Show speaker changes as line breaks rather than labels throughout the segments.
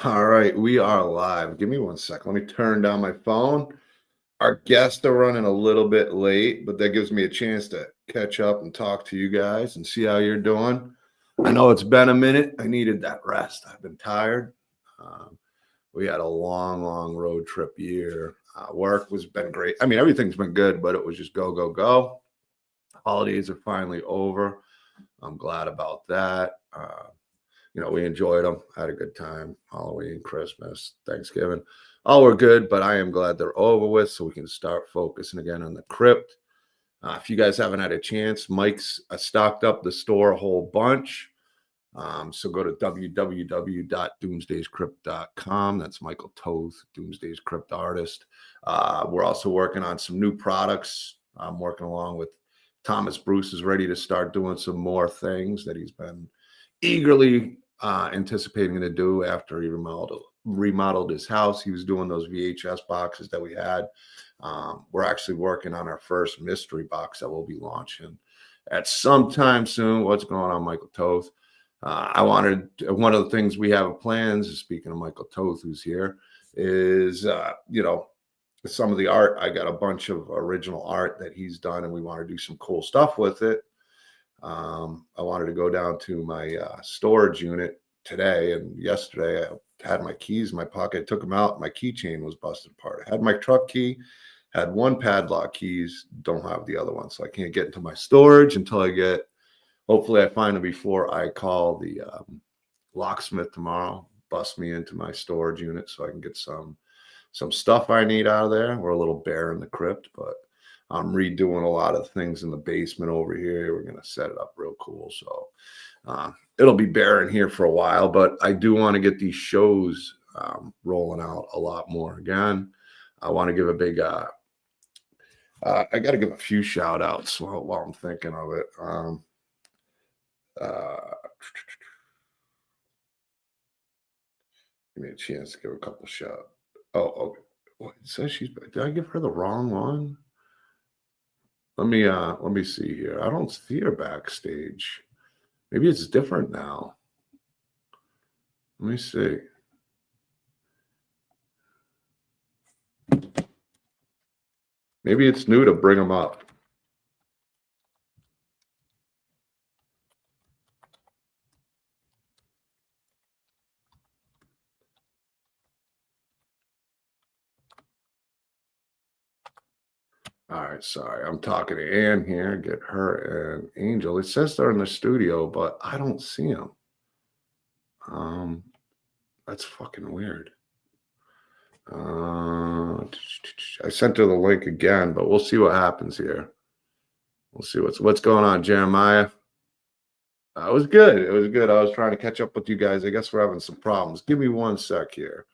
All right, we are live. Give me one sec. Let me turn down my phone. Our guests are running a little bit late, but that gives me a chance to catch up and talk to you guys and see how you're doing. I know it's been a minute. I needed that rest. I've been tired. Um, we had a long road trip year. Work was been great. I mean, everything's been good, but it was just go, go, go. Holidays are finally over. I'm glad about that. We enjoyed them, had a good time. Halloween, Christmas, Thanksgiving, all were good, but I am glad they're over with so we can start focusing again on the Krypt. If you guys haven't had a chance, Mike's stocked up the store a whole bunch. So go to www.doomsdayscrypt.com. That's Michael Toth, Doomsday's Krypt artist. We're also working on some new products. I'm working along with Thomas Bruce is ready to start doing some more things that he's been eagerly anticipating to do after he remodeled his house. He was doing those VHS boxes that we had. We're actually working on our first mystery box that we'll be launching at some time soon. What's going on, Michael Toth? One of the things we have plans, speaking of Michael Toth, who's here, is, some of the art. I got a bunch of original art that he's done, and we want to do some cool stuff with it. I wanted to go down to my storage unit today, and yesterday I had my keys in my pocket, took them out. My keychain was busted apart. I had my truck key, had one padlock keys, don't have the other one. So I can't get into my storage until hopefully I find them before I call the locksmith tomorrow, bust me into my storage unit so I can get some stuff I need out of there. We're a little bare in the crypt, but I'm redoing a lot of things in the basement over here. We're going to set it up real cool. So it'll be bare in here for a while, but I do want to get these shows rolling out a lot more again. I want to give a big, I got to give a few shout outs while I'm thinking of it. Give me a chance to give a couple shout. Oh, okay. What, it says did I give her the wrong one? Let me see here. I don't see her backstage. Maybe it's different now. Let me see. Maybe it's new to bring them up. All right, sorry. I'm talking to Ann here. Get her and Angel. It says they're in the studio, but I don't see them. That's fucking weird. I sent her the link again, but we'll see what happens here. We'll see what's going on, Jeremiah. It was good. It was good. I was trying to catch up with you guys. I guess we're having some problems. Give me one sec here.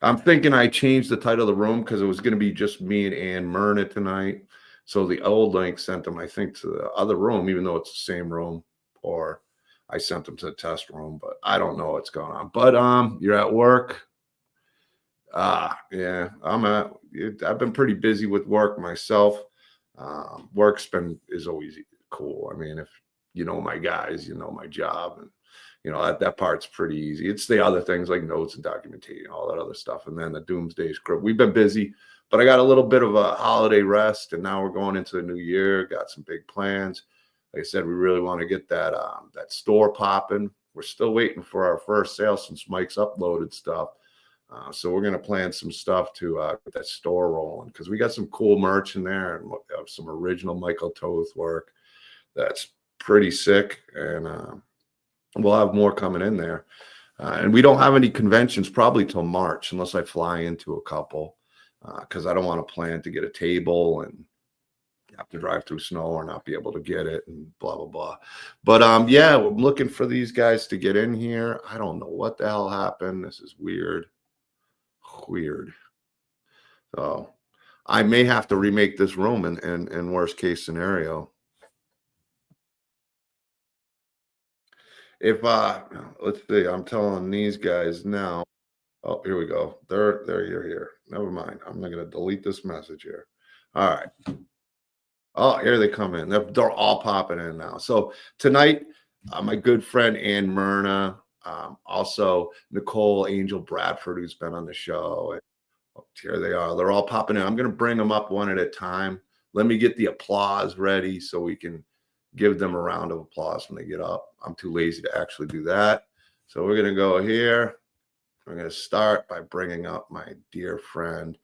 I'm thinking I changed the title of the room because it was going to be just me and Ann Myrna tonight. So the old link sent them, I think, to the other room, even though it's the same room, or I sent them to the test room, but I don't know what's going on. But you're at work. Yeah, I've been pretty busy with work myself. Is always cool. I mean, if you know my guys, you know my job, and that part's pretty easy. It's the other things like notes and documentation, all that other stuff, and then the Doomsday Script. We've been busy, but I got a little bit of a holiday rest, and now we're going into the new year. Got some big plans. Like I said, we really want to get that store popping. We're still waiting for our first sale since Mike's uploaded stuff. So we're going to plan some stuff to get that store rolling because we got some cool merch in there and some original Michael Toth work that's pretty sick. And we'll have more coming in there. And we don't have any conventions probably till March unless I fly into a couple because I don't want to plan to get a table and have to drive through snow or not be able to get it and blah blah blah. But yeah, I'm looking for these guys to get in here. I don't know what the hell happened. This is weird. So I may have to remake this room in worst case scenario. If let's see, I'm telling these guys now. Oh, here we go. There you're here. Never mind. I'm not gonna delete this message here. All right. Oh, here they come in. They're all popping in now. So tonight, my good friend Ann Myrna, also Nicole Angel Bradford, who's been on the show. And here they are. They're all popping in. I'm going to bring them up one at a time. Let me get the applause ready so we can give them a round of applause when they get up. I'm too lazy to actually do that. So we're going to go here. We're going to start by bringing up my dear friend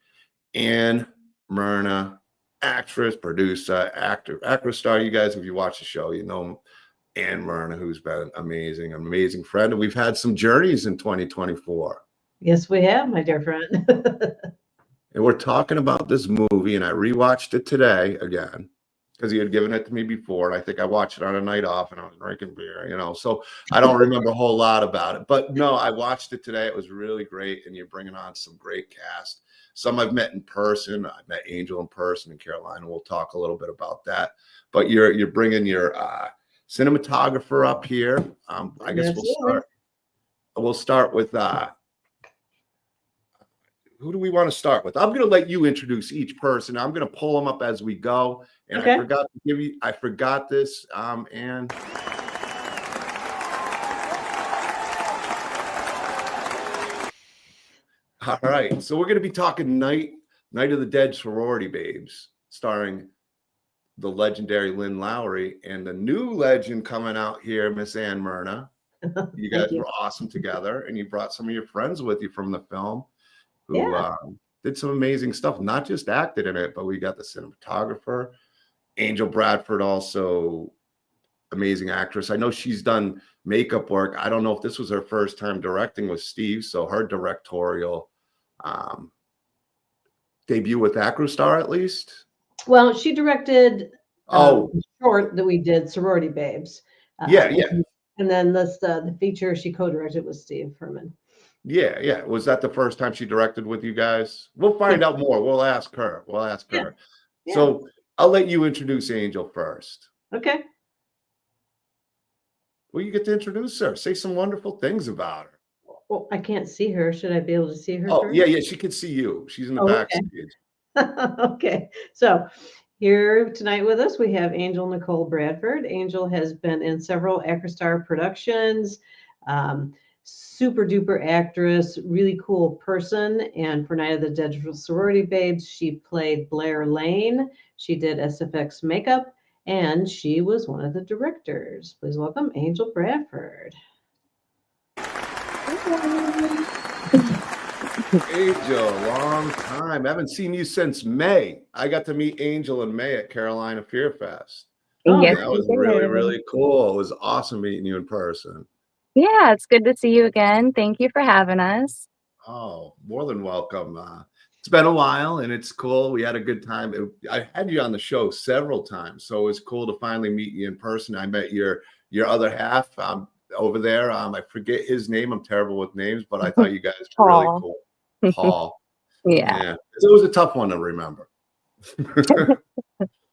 Ann Myrna, actress, producer, actor, Acrostar. You guys, if you watch the show, you know Ann Myrna, who's been amazing friend. And we've had some journeys in 2024.
Yes, we have, my dear friend.
And we're talking about this movie, and I rewatched it today again because he had given it to me before. And I think I watched it on a night off and I was drinking beer, you know, so I don't remember a whole lot about it. But no, I watched it today. It was really great. And you're bringing on some great cast. Some I've met in person. I met Angel in person in Carolina. We'll talk a little bit about that. But you're bringing your cinematographer up here. I guess we'll start with who do we want to start with? I'm going to let you introduce each person. I'm going to pull them up as we go. And okay. I forgot this, Ann. All right. So we're going to be talking Night of the Dead Sorority Babes, starring the legendary Lynn Lowry and the new legend coming out here, Miss Ann Myrna. You guys were awesome together, and you brought some of your friends with you from the film who did some amazing stuff, not just acted in it, but we got the cinematographer, Angel Bradford, also amazing actress. I know she's done makeup work. I don't know if this was her first time directing with Steve, so her directorial debut with Acrostar, at least.
Well, she directed short that we did, Sorority Babes. And then the feature she co-directed with Steve Herman.
Yeah. Was that the first time she directed with you guys? We'll find out more. We'll ask her. Yeah. So I'll let you introduce Angel first.
Okay.
Well, you get to introduce her. Say some wonderful things about her.
Well, I can't see her. Should I be able to see her?
Oh, first? Yeah. She can see you. She's in the backstage.
Okay. So here tonight with us, we have Angel Nicole Bradford. Angel has been in several Acrostar productions. Super duper actress, really cool person. And for Night of the Dead Sorority Babes, she played Blair Lane. She did SFX makeup, and she was one of the directors. Please welcome Angel Bradford.
Angel, long time. I haven't seen you since May. I got to meet Angel in May at Carolina Fear Fest. That was really cool. It was awesome meeting you in person.
Yeah, it's good to see you again. Thank you for having us.
Oh, more than welcome. It's been a while and it's cool. We had a good time. I had you on the show several times, so it was cool to finally meet you in person. I met your other half over there. I forget his name. I'm terrible with names, but I thought you guys were really cool. Paul.
Yeah.
It was a tough one to remember.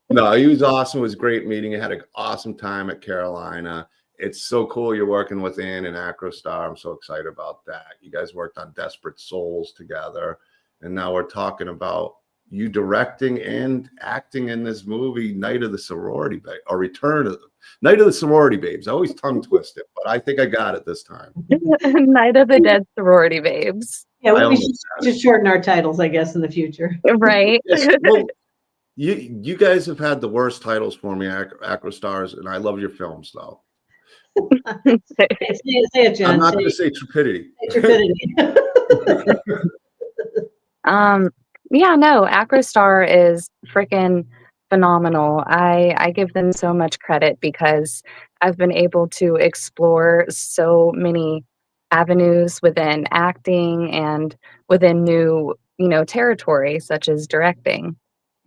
No, he was awesome. It was great meeting. I had an awesome time at Carolina. It's so cool you're working with Ann and Acrostar. I'm so excited about that. You guys worked on Desperate Souls together. And now we're talking about you directing and acting in this movie, Night of the Sorority Babes, or Night of the Sorority Babes. I always tongue twist it, but I think I got it this time.
Night of the Dead Sorority Babes.
Yeah, we should just shorten our titles, I guess, in the future.
Right.
Yes, well, you guys have had the worst titles for me, Acrostars, and I love your films, though.
Say it, John.
I'm not going to say Trepidity.
Yeah, no, Acrostar is freaking phenomenal. I give them so much credit because I've been able to explore so many avenues within acting and within new, territory such as directing.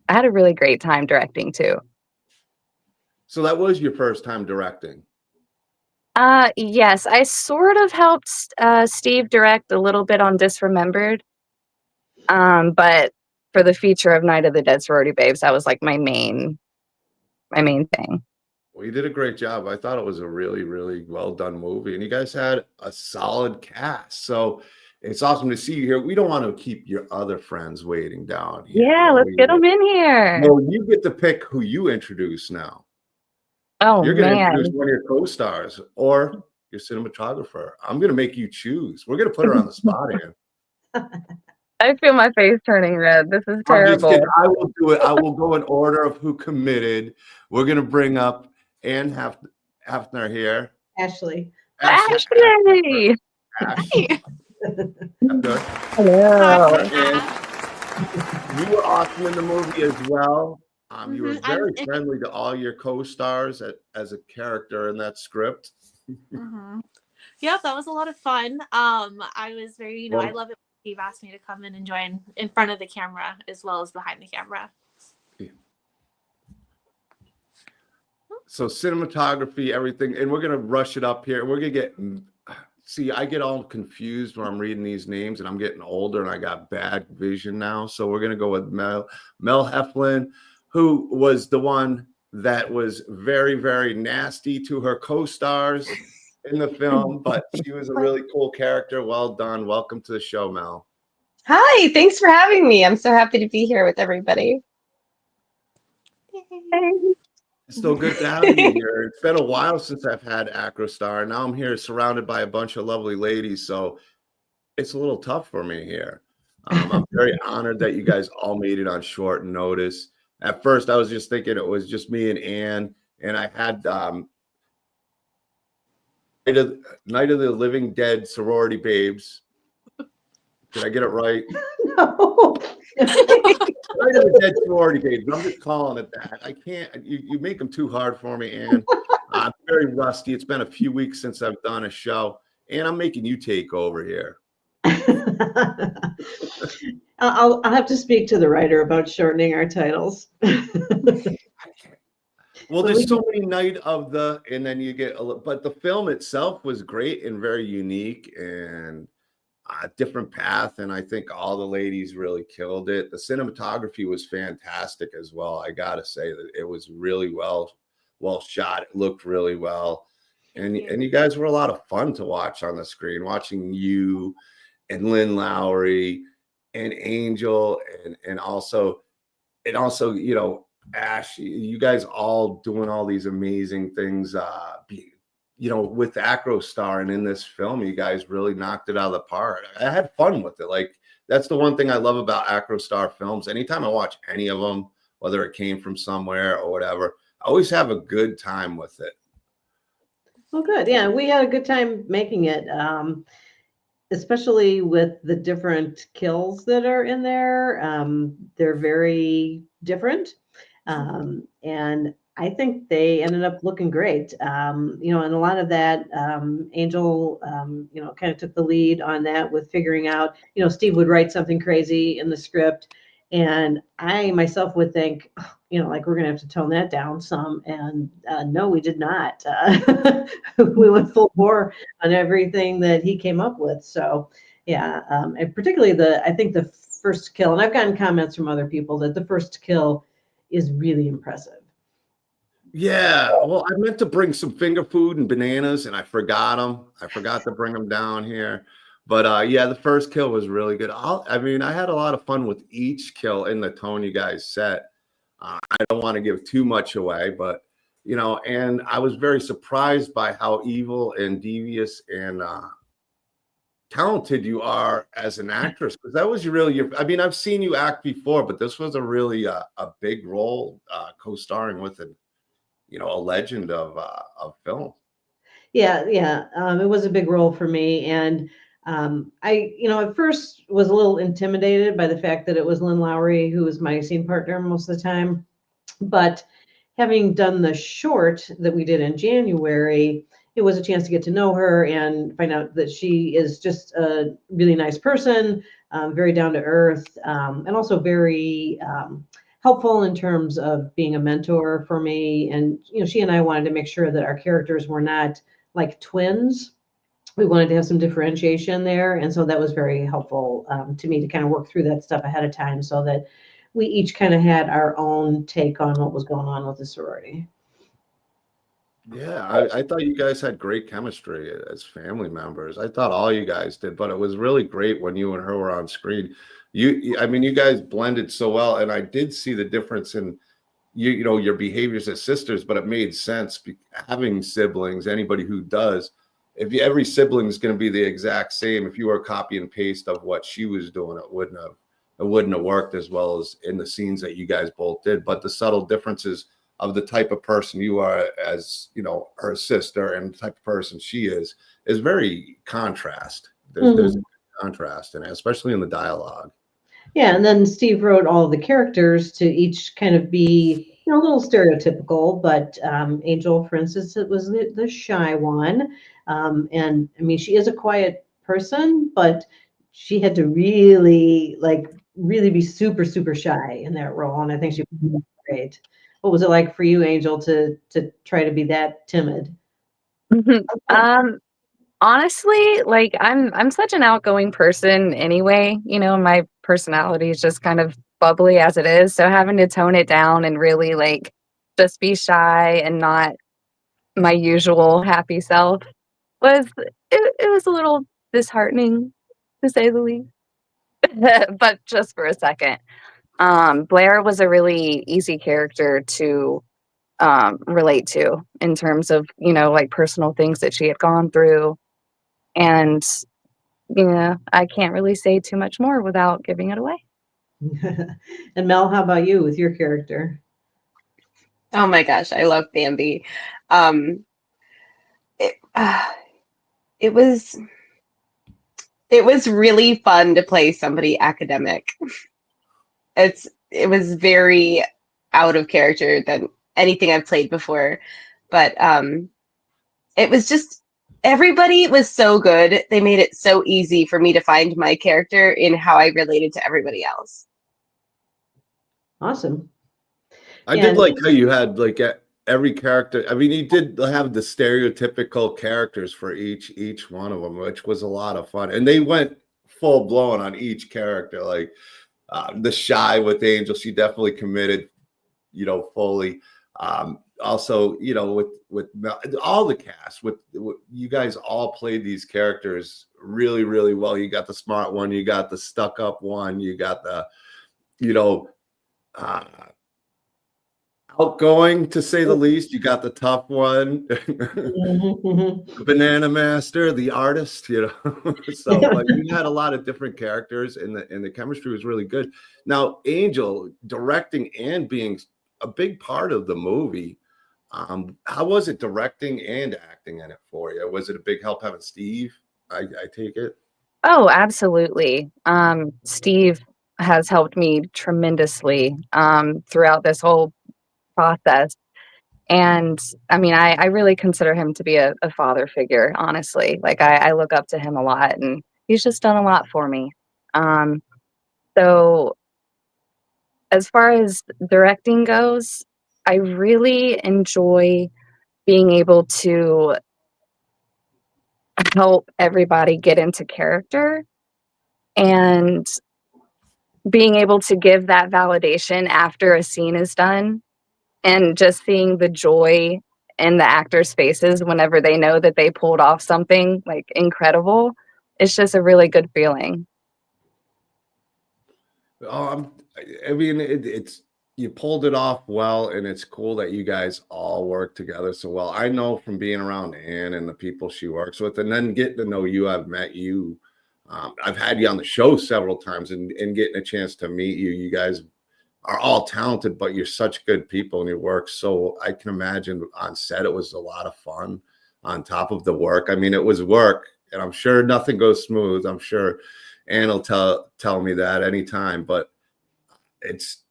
I had a really great time directing too.
So that was your first time directing.
Yes, I sort of helped Steve direct a little bit on Disremembered. But for the feature of Night of the Dead Sorority Babes, that was like my main thing.
Well, you did a great job. I thought it was a really, really well done movie, and you guys had a solid cast. So it's awesome to see you here. We don't want to keep your other friends waiting down here.
Yeah, let's get them in here.
No, you get to pick who you introduce now.
Oh,
You're going to
man.
introduce one of your co-stars or your cinematographer. I'm going to make you choose. We're going to put her on the spot, Ann.
I feel my face turning red. This is terrible.
I will do it. I will go in order of who committed. We're going to bring up Ann Hefner here.
Ashley.
Ashley!
Ashley. Good.
Hello.
And you were awesome in the movie as well. You were very friendly to all your co-stars as a character in that script.
Yep, that was a lot of fun. I was very, I love it when Steve asked me to come in and join in front of the camera as well as behind the camera.
So cinematography, everything, and we're gonna rush it up here. We're gonna I get all confused when I'm reading these names, and I'm getting older, and I got bad vision now. So we're gonna go with Mel Heflin, who was the one that was very, very nasty to her co-stars in the film, but she was a really cool character. Well done. Welcome to the show, Mel.
Hi, thanks for having me. I'm so happy to be here with everybody.
It's so good to have you here. It's been a while since I've had Acrostar. Now I'm here surrounded by a bunch of lovely ladies, so it's a little tough for me here. I'm very honored that you guys all made it on short notice. At first, I was just thinking it was just me and Ann, and I had Night of the Living Dead Sorority Babes. Did I get it right?
No.
Night of the Dead Sorority Babes. I'm just calling it that. I can't. You make them too hard for me, Ann. I'm very rusty. It's been a few weeks since I've done a show, and I'm making you take over here.
I'll have to speak to the writer about shortening our titles.
Well, there's so many Night of the, and then you get, but the film itself was great and very unique and a different path. And I think all the ladies really killed it. The cinematography was fantastic as well. I got to say that it was really well shot. It looked really well. And you guys were a lot of fun to watch on the screen, watching you and Lynn Lowry and Angel and also, you know, Ash, you guys all doing all these amazing things, you know, with Acrostar and in this film, you guys really knocked it out of the park. I had fun with it. Like, that's the one thing I love about Acrostar films. Anytime I watch any of them, whether it came from somewhere or whatever, I always have a good time with it.
Well, good. Yeah, we had a good time making it, especially with the different kills that are in there. They're very different. And I think they ended up looking great. You know, and a lot of that, Angel, you know, kind of took the lead on that with figuring out, you know, Steve would write something crazy in the script. And I myself would think, you know, like, we're going to have to tone that down some. And no, we did not. We went full bore on everything that he came up with. So, yeah, and particularly I think the first kill, and I've gotten comments from other people that the first kill is really impressive.
Yeah, well, I meant to bring some finger food and bananas, and I forgot them. I forgot to bring them down here. But yeah, the first kill was really good. I mean, I had a lot of fun with each kill in the tone you guys set. I don't want to give too much away, but you know, and I was very surprised by how evil and devious and talented you are as an actress, because that was I mean, I've seen you act before, but this was a really a big role, co-starring with you know, a legend of film.
Yeah, it was a big role for me, and I, you know, at first was a little intimidated by the fact that it was Lynn Lowry who was my scene partner most of the time, but having done the short that we did in January, it was a chance to get to know her and find out that she is just a really nice person, very down to earth, and also very helpful in terms of being a mentor for me. And, she and I wanted to make sure that our characters were not like twins. We wanted to have some differentiation there. And so that was very helpful to me to kind of work through that stuff ahead of time so that we each kind of had our own take on what was going on with the sorority.
Yeah, I thought you guys had great chemistry as family members. I thought all you guys did, but it was really great when you and her were on screen. I mean, you guys blended so well, and I did see the difference in your behaviors as sisters, but it made sense having siblings. Anybody who does, every sibling is going to be the exact same. If you were a copy and paste of what she was doing, it wouldn't have worked as well as in the scenes that you guys both did. But the subtle differences of the type of person you are as, her sister and the type of person she is very contrast. There's a contrast, and especially in the dialogue.
Yeah, and then Steve wrote all of the characters to each kind of be, a little stereotypical, but Angel, for instance, it was the shy one. And I mean, she is a quiet person, but she had to really be super, super shy in that role. And I think she was great. What was it like for you, Angel, to try to be that timid?
Honestly, like I'm such an outgoing person anyway, my personality is just kind of bubbly as it is. So having to tone it down and really like just be shy and not my usual happy self it was a little disheartening to say the least. But just for a second. Blair was a really easy character to relate to in terms of, like personal things that she had gone through. And, I can't really say too much more without giving it away.
And Mel, how about you with your character?
Oh my gosh, I love Bambi. It, it was really fun to play somebody academic. It was very out of character than anything I've played before, but it was just everybody was so good. They made it so easy for me to find my character in how I related to everybody else.
Awesome.
I did like how you had like every character. I mean, you did have the stereotypical characters for each one of them, which was a lot of fun. And they went full blown on each character. Like the shy with Angel, she definitely committed, fully. Also, with all the cast, with you guys all played these characters really, really well. You got the smart one, you got the stuck up one, you got the, outgoing, to say the least. You got the tough one, Banana Master, the artist. So like you had a lot of different characters, and the chemistry was really good. Now, Angel directing and being a big part of the movie. How was it directing and acting in it for you? Was it a big help having Steve? I take it.
Oh, absolutely. Steve has helped me tremendously throughout this whole process. And I mean, I really consider him to be a father figure, honestly. Like I look up to him a lot, and he's just done a lot for me. So as far as directing goes, I really enjoy being able to help everybody get into character and being able to give that validation after a scene is done, and just seeing the joy in the actors' faces whenever they know that they pulled off something like incredible. It's just a really good feeling.
I mean, it's you pulled it off well, and it's cool that you guys all work together so well. I know from being around Ann and the people she works with, and then getting to know you. I've met you. I've had you on the show several times, and getting a chance to meet you. You guys are all talented, but you're such good people, and you work. So I can imagine on set it was a lot of fun on top of the work. I mean, it was work, and I'm sure nothing goes smooth. I'm sure Ann will tell me that anytime, but it's,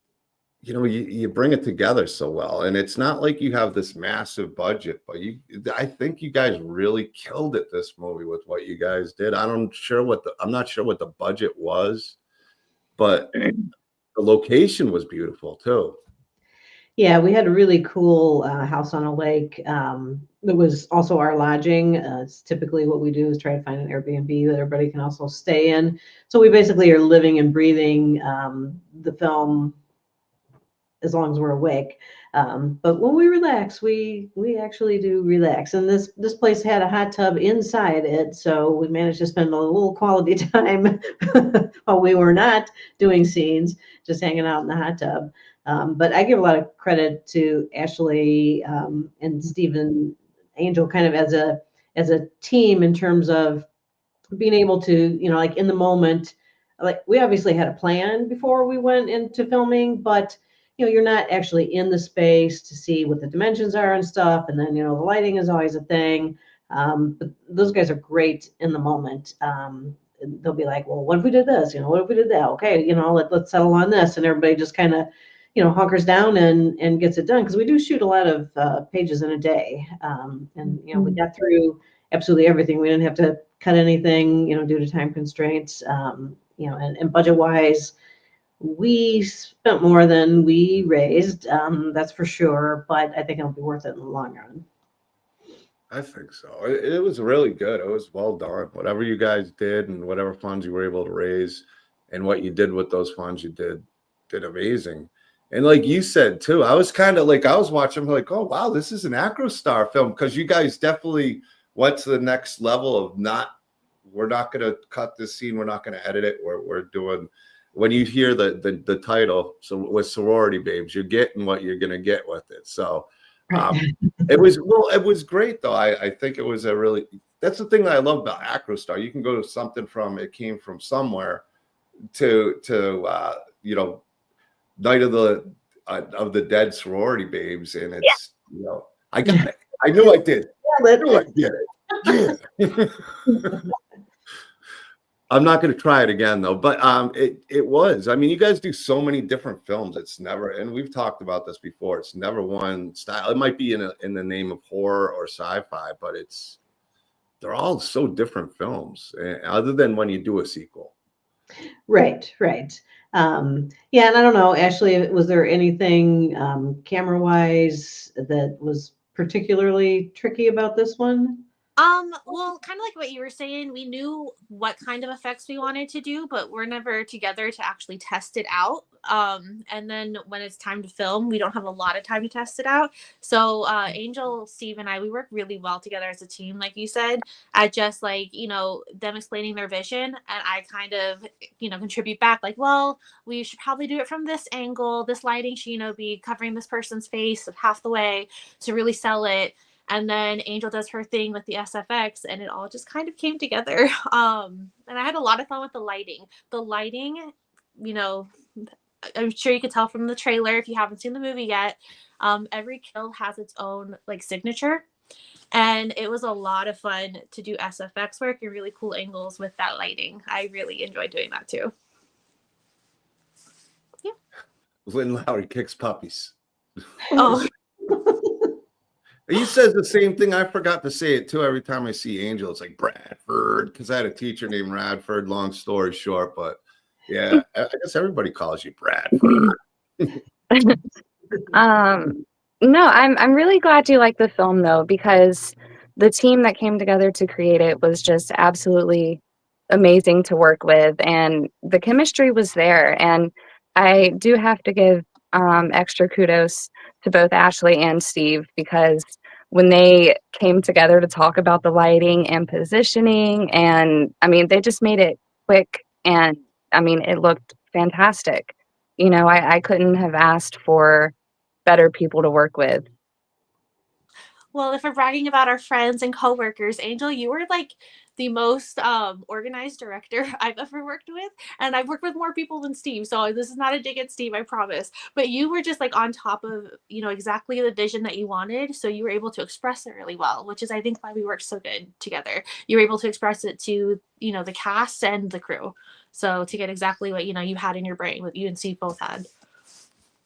you bring it together so well. And it's not like you have this massive budget, but I think you guys really killed it this movie with what you guys did. I'm not sure what the budget was, but the location was beautiful too.
Yeah, we had a really cool house on a lake. That was also our lodging. It's typically what we do is try to find an Airbnb that everybody can also stay in. So we basically are living and breathing the film as long as we're awake. But when we relax, we actually do relax. And this place had a hot tub inside it, so we managed to spend a little quality time while we were not doing scenes, just hanging out in the hot tub. But I give a lot of credit to Ashley and Stephen Angel, kind of as a team in terms of being able to, like in the moment, like we obviously had a plan before we went into filming, but you're not actually in the space to see what the dimensions are and stuff. And then, the lighting is always a thing. But those guys are great in the moment. They'll be like, well, what if we did this? What if we did that? Okay, let's settle on this. And everybody just kind of, hunkers down and gets it done. Because we do shoot a lot of pages in a day. And, we got through absolutely everything. We didn't have to cut anything, due to time constraints. And budget-wise, we spent more than we raised, that's for sure, but I think it'll be worth it in the long run.
I think so. It was really good. It was well done. Whatever you guys did and whatever funds you were able to raise and what you did with those funds, you did amazing. And like you said too, I was kind of like, I was watching like, oh wow, this is an Acrostar film, because you guys definitely went to the next level of we're not going to cut this scene, we're not going to edit it, we're doing. When you hear the title, so with Sorority Babes, you're getting what you're going to get with it. So it was great though. I think it was that's the thing that I love about Acrostar. You can go to something from, it came from somewhere to Night of the Dead Sorority Babes. And it's, I got it. I knew I did. I knew I did it. Yeah. I'm not going to try it again though, but it was. I mean, you guys do so many different films. It's never, and we've talked about this before, it's never one style. It might be in the name of horror or sci-fi, but they're all so different films, other than when you do a sequel.
Right. Yeah, and I don't know, Ashley, was there anything camera-wise that was particularly tricky about this one?
Well, kind of like what you were saying, we knew what kind of effects we wanted to do, but we're never together to actually test it out. And then when it's time to film, we don't have a lot of time to test it out. So, Angel, Steve, and I, we work really well together as a team, like you said, at just like, them explaining their vision. And I kind of, contribute back like, well, we should probably do it from this angle. This lighting should, be covering this person's face half the way to really sell it. And then Angel does her thing with the SFX, and it all just kind of came together. And I had a lot of fun with the lighting. The lighting, I'm sure you could tell from the trailer if you haven't seen the movie yet. Every kill has its own like signature, and it was a lot of fun to do SFX work and really cool angles with that lighting. I really enjoyed doing that too. Yeah.
Lynn Lowry kicks puppies.
Oh.
He says the same thing. I forgot to say it too. Every time I see Angel, it's like Bradford, because I had a teacher named Radford. Long story short, but yeah, I guess everybody calls you Bradford.
No, I'm really glad you like the film though, because the team that came together to create it was just absolutely amazing to work with, and the chemistry was there. And I do have to give extra kudos to both Ashley and Steve, because when they came together to talk about the lighting and positioning, and I mean, they just made it quick, and I mean, it looked fantastic. I couldn't have asked for better people to work with.
Well, if we're bragging about our friends and coworkers, Angel, you were like the most organized director I've ever worked with. And I've worked with more people than Steve. So this is not a dig at Steve, I promise. But you were just like on top of, exactly the vision that you wanted. So you were able to express it really well, which is, I think, why we worked so good together. You were able to express it to, the cast and the crew. So to get exactly what, you had in your brain, what you and Steve both had.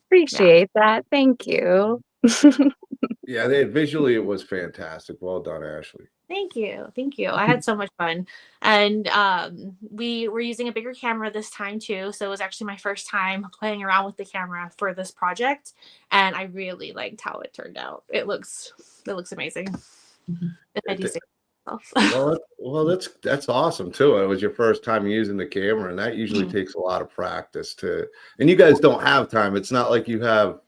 Appreciate that. Thank you.
Yeah, visually it was fantastic. Well done, Ashley.
Thank you. Thank you. I had so much fun. And we were using a bigger camera this time too. So it was actually my first time playing around with the camera for this project. And I really liked how it turned out. It looks amazing. If I do say myself.
Well, that's awesome too. It was your first time using the camera, and that usually takes a lot of practice to. And you guys don't have time. It's not like you have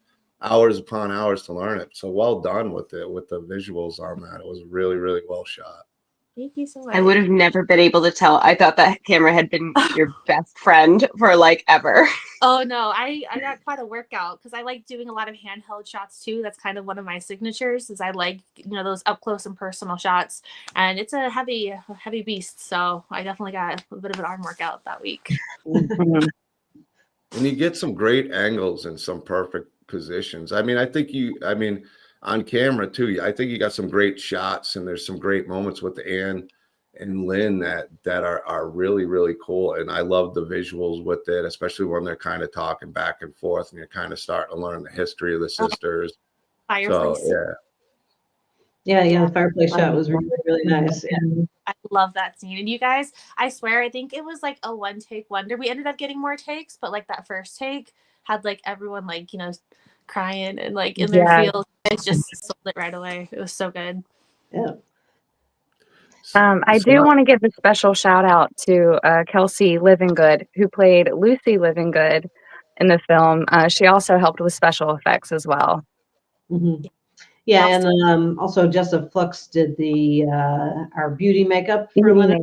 hours upon hours to learn it. So well done with it, with the visuals on that. It was really, really well shot.
Thank you so much.
I would have never been able to tell. I thought that camera had been your best friend for like ever.
Oh no, I got quite a workout because I like doing a lot of handheld shots too. That's kind of one of my signatures, is I like, those up close and personal shots. And it's a heavy beast. So I definitely got a bit of an arm workout that week.
Mhm.
And you get some great angles and some perfect positions. I mean, on camera too, I think you got some great shots, and there's some great moments with Ann and Lynn that are really, really cool. And I love the visuals with it, especially when they're kind of talking back and forth and you're kind of starting to learn the history of the sisters.
Fireplace.
So
Yeah, the fireplace shot was really, really nice. Yeah.
I love that scene. And you guys, I swear, I think it was like a one take wonder. We ended up getting more takes, but like that first take had like everyone like, crying and like in their feels. It just sold it right away. It was so good.
Yeah.
I do want to give a special shout out to Kelsey Livingood, who played Lucy Livingood in the film. She also helped with special effects as well.
Mm-hmm. Yeah, and also Jessa Flux did the our beauty makeup for Lynn.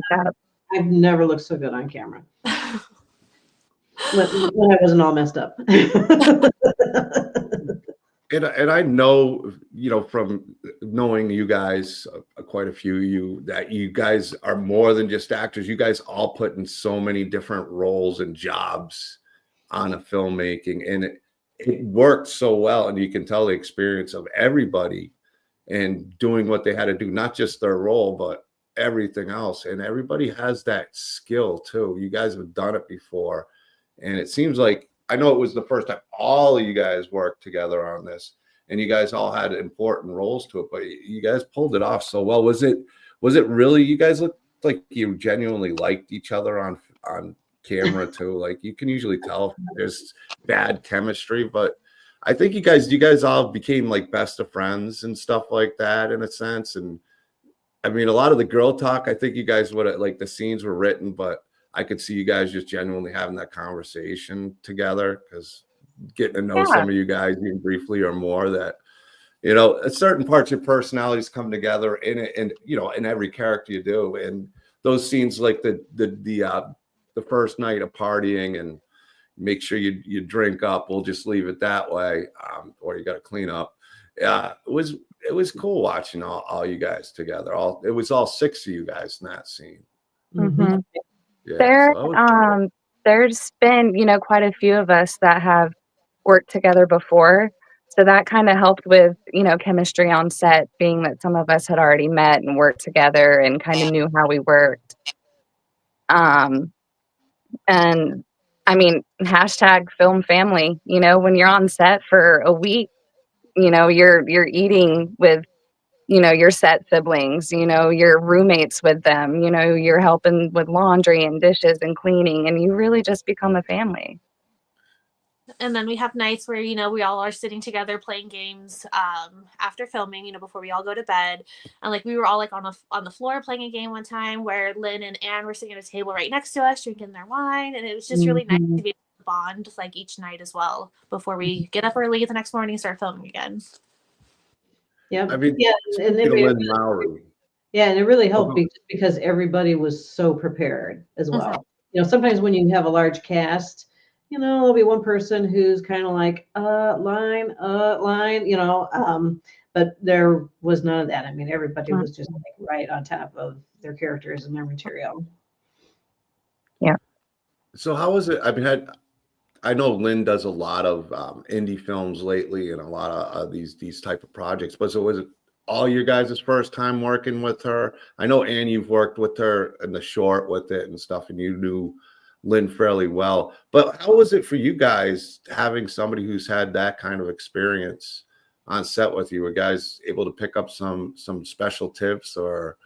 I've never looked so good on camera. when I wasn't all messed up.
And I know, from knowing you guys, quite a few of you, that you guys are more than just actors. You guys all put in so many different roles and jobs on a filmmaking, and it worked so well. And you can tell the experience of everybody and doing what they had to do, not just their role, but everything else. And everybody has that skill too. You guys have done it before. And it seems like, I know it was the first time all of you guys worked together on this, and you guys all had important roles to it, but you guys pulled it off so well. Was it really, you guys looked like you genuinely liked each other on camera too? Like, you can usually tell if there's bad chemistry, but I think you guys all became like best of friends and stuff like that in a sense. And I mean, a lot of the girl talk, I think you guys would have, like, the scenes were written, but I could see you guys just genuinely having that conversation together, because getting to know some of you guys even briefly or more, that, certain parts of your personalities come together in it, and in every character you do. And those scenes, like the first night of partying, and make sure you drink up, we'll just leave it that way, or you got to clean up. Yeah, it was cool watching all you guys together. It was all 6 of you guys in that scene.
Mm-hmm.
Yeah,
there's been, quite a few of us that have worked together before. So that kind of helped with, chemistry on set, being that some of us had already met and worked together and kind of knew how we worked. And I mean, hashtag film family, when you're on set for a week, you're eating with, your set siblings, your roommates with them, you're helping with laundry and dishes and cleaning, and you really just become a family.
And then we have nights where, we all are sitting together playing games after filming, before we all go to bed. And like, we were all like on the floor playing a game one time where Lynn and Ann were sitting at a table right next to us, drinking their wine. And it was just really nice to be able to bond like each night as well, before we get up early the next morning and start filming again.
Yeah.
I mean,
and it really helped because everybody was so prepared as well. Sometimes when you have a large cast, there'll be one person who's kind of like, line, but there was none of that. I mean, everybody was just like right on top of their characters and their material.
Yeah.
So how was it? I mean, I know Lynn does a lot of indie films lately, and a lot of these type of projects, but so was it all your guys' first time working with her? I know, Ann, you've worked with her in the short with it and stuff, and you knew Lynn fairly well. But how was it for you guys having somebody who's had that kind of experience on set with you? Were guys able to pick up some special tips, or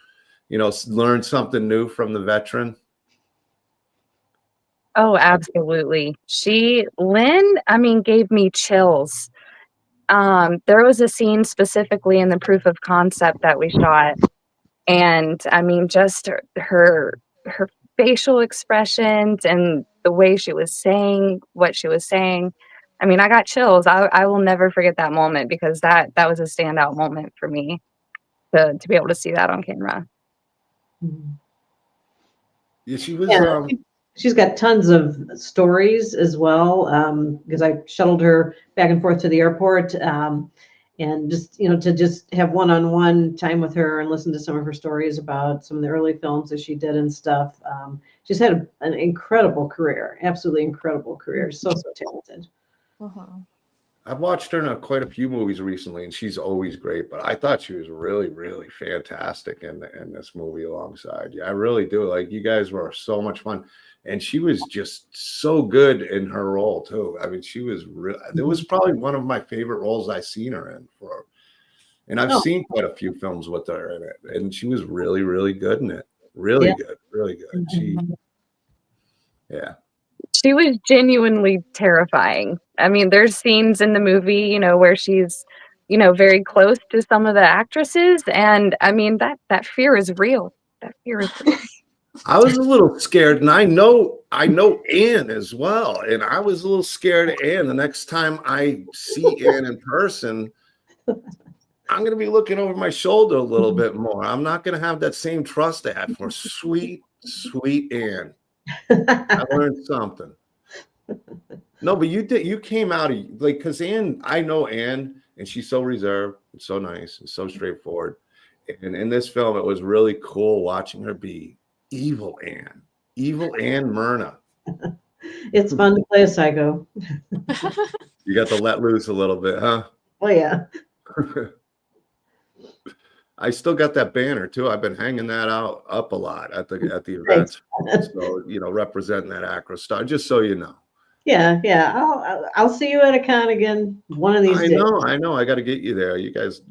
learn something new from the veteran?
Oh, absolutely. Lynn, I mean, gave me chills. There was a scene specifically in the proof of concept that we shot, and I mean, just her facial expressions and the way she was saying what she was saying. I mean, I got chills. I will never forget that moment, because that was a standout moment for me to be able to see that on camera.
Yeah, she was.
Yeah, she's got tons of stories as well, because I shuttled her back and forth to the airport, and just to just have one-on-one time with her and listen to some of her stories about some of the early films that she did and stuff. She's had an incredible career, absolutely incredible career. So talented.
I've watched her in quite a few movies recently, and she's always great. But I thought she was really, really fantastic in this movie alongside you. I really do. Like, you guys were so much fun, and she was just so good in her role too. I mean, she was real. It was probably one of my favorite roles I've seen her in and I've seen quite a few films with her in it, and she was really, really good in it. Really good, really good.
She was genuinely terrifying. I mean, there's scenes in the movie, where she's, very close to some of the actresses. And I mean, that fear is real. That fear is real.
I was a little scared, and I know Ann as well. And I was a little scared of Ann. The next time I see Ann in person, I'm going to be looking over my shoulder a little bit more. I'm not going to have that same trust I had for sweet, sweet Ann. I learned something. No, but you came out of, like, because Ann, I know Ann, and she's so reserved and so nice and so straightforward. And in this film, it was really cool watching her be evil Ann Myrna.
It's fun to play a psycho.
You got to let loose a little bit, huh?
Oh yeah.
I still got that banner too. I've been hanging that up a lot at the events. So, representing that Acrostar, just so you know.
Yeah. I'll see you at a con again one of these days.
I know. I got to get you there. You guys,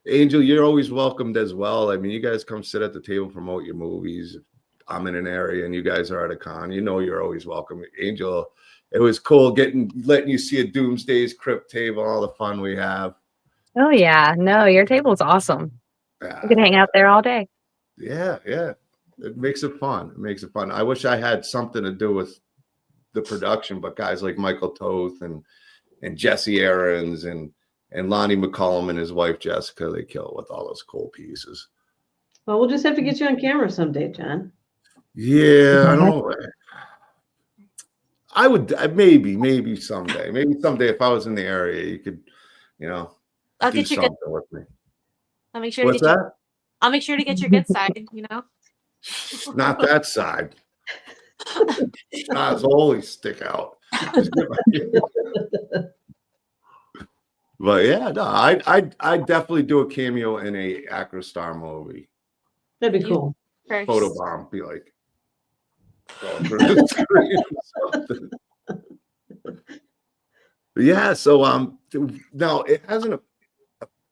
Angel, you're always welcomed as well. I mean, you guys come sit at the table, promote your movies. I'm in an area and you guys are at a con. You're always welcome. Angel, it was cool letting you see a Doomsday's Krypt table, all the fun we have.
Oh yeah, no, your table's awesome. You can hang out there all day.
Yeah. It makes it fun. I wish I had something to do with the production, but guys like Michael Toth and Jesse Aarons and Lonnie McCollum and his wife Jessica, they kill with all those cool pieces.
Well, we'll just have to get you on camera someday, John.
Yeah, I don't know. I would maybe someday. Maybe someday if I was in the area, you could,
I'll
do
get you
something
good.
with me.
I'll make sure
What's
to get
that?
I'll make sure to get your good side,
Not that side. Eyes always stick out. But yeah, no, I definitely do a cameo in a Acrostar movie.
That'd be cool.
Photobomb, be like, going through the screen or something. But yeah, so now it hasn't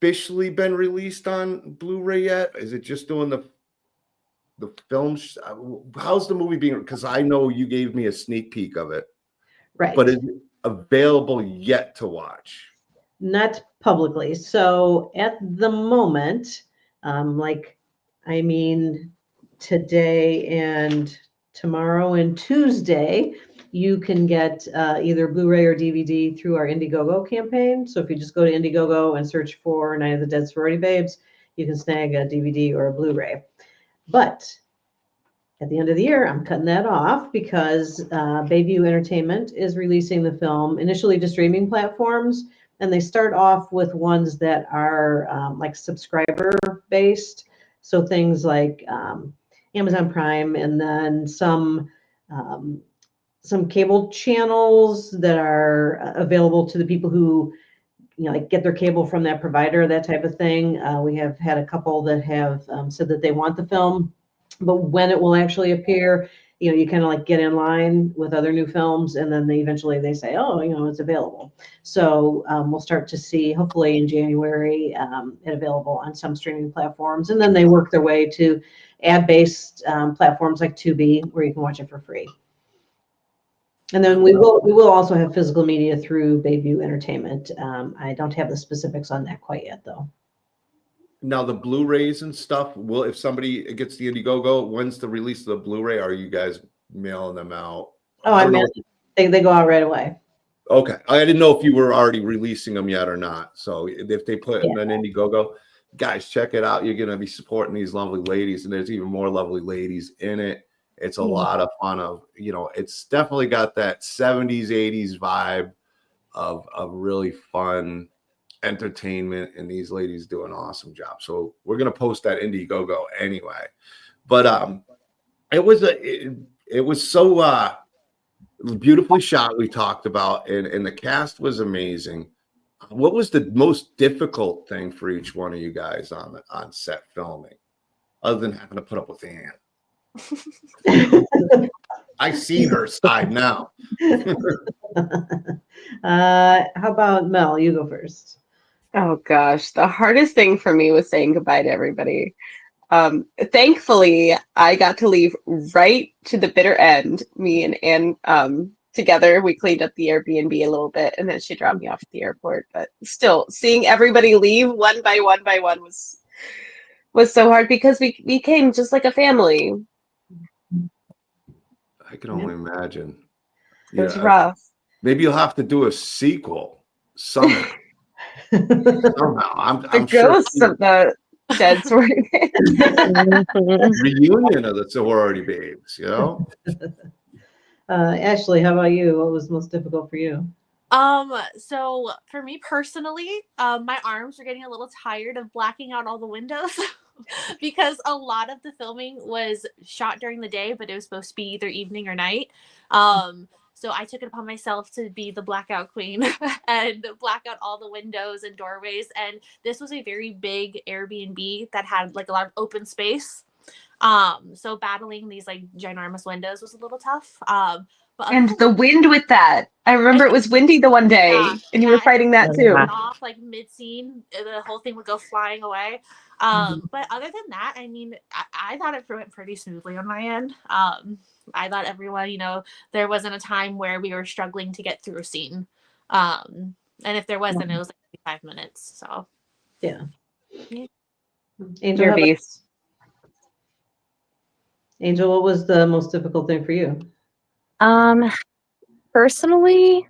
officially been released on Blu-ray yet. Is it just doing the film? How's the movie being? Because I know you gave me a sneak peek of it,
Right.
but is it available yet to watch?
Not publicly. So at the moment, today and tomorrow and Tuesday, you can get either Blu-ray or DVD through our Indiegogo campaign. So if you just go to Indiegogo and search for Night of the Dead Sorority Babes, you can snag a DVD or a Blu-ray. But at the end of the year, I'm cutting that off because Bayview Entertainment is releasing the film initially to streaming platforms. And they start off with ones that are like subscriber based. So things like Amazon Prime, and then some cable channels that are available to the people who, like get their cable from that provider, that type of thing. We have had a couple that have said that they want the film, but when it will actually appear you kind of like get in line with other new films, and then eventually they say, oh, it's available. So we'll start to see, hopefully in January, it available on some streaming platforms, and then they work their way to ad-based platforms like Tubi, where you can watch it for free. And then we will also have physical media through Bayview Entertainment. I don't have the specifics on that quite yet, though.
Now the Blu-rays and stuff, if somebody gets the Indiegogo, when's the release of the Blu-ray? Are you guys mailing them out?
Oh, I mean, they go out right away.
Okay. I didn't know if you were already releasing them yet or not. So if they put in an Indiegogo, guys, check it out. You're going to be supporting these lovely ladies, and there's even more lovely ladies in it. It's a lot of fun. It's definitely got that 70s, 80s vibe of really fun entertainment, and these ladies do an awesome job. So we're going to post that Indiegogo anyway. But it was so beautifully shot. We talked about, and the cast was amazing. What was the most difficult thing for each one of you guys on set filming, other than having to put up with Ann? I seen her side now.
How about Mel? You go first.
Oh gosh, the hardest thing for me was saying goodbye to everybody. Thankfully, I got to leave right to the bitter end. Me and Ann, together, we cleaned up the Airbnb a little bit, and then she dropped me off at the airport. But still, seeing everybody leave one by one was so hard, because we became just like a family.
I can only imagine.
It was rough.
Maybe you'll have to do a sequel somehow. I'm
The
sure
ghosts of the Dead Sorority Babes.
reunion of the Sorority Babes,
Ashley, how about you? What was most difficult for you?
So for me personally, my arms were getting a little tired of blacking out all the windows because a lot of the filming was shot during the day, but it was supposed to be either evening or night. So I took it upon myself to be the blackout queen and black out all the windows and doorways. And this was a very big Airbnb that had like a lot of open space. So battling these like ginormous windows was a little tough.
And the wind with that. I remember it was windy the one day, and you were fighting that too.
Off like mid-scene, the whole thing would go flying away. But other than that, I mean, I thought it went pretty smoothly on my end. I thought everyone, there wasn't a time where we were struggling to get through a scene. And if there wasn't, it was like 5 minutes. So
yeah.
Angel,
Angel, what was the most difficult thing for you?
Personally,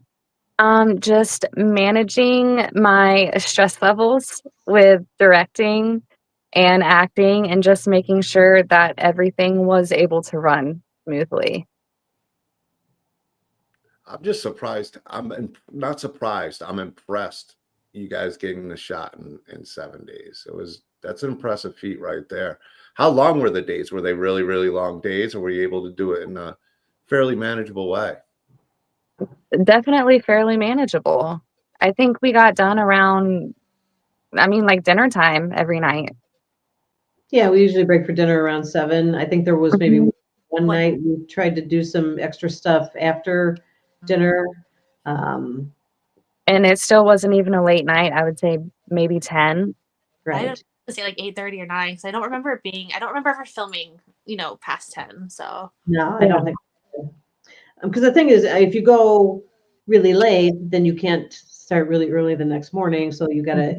just managing my stress levels with directing and acting, and just making sure that everything was able to run smoothly.
I'm just surprised. Not surprised. I'm impressed. You guys getting the shot in 7 days. That's an impressive feat right there. How long were the days? Were they really, really long days, or were you able to do it in a fairly manageable way?
Definitely fairly manageable. I think we got done around, like dinner time every night.
Yeah, we usually break for dinner around 7. I think there was maybe one night we tried to do some extra stuff after dinner.
And it still wasn't even a late night. I would say maybe 10.
Right.
I don't say like 8:30 or 9, because I don't remember ever filming, past 10. So
no, I don't think. Because the thing is, if you go really late, then you can't start really early the next morning. So you gotta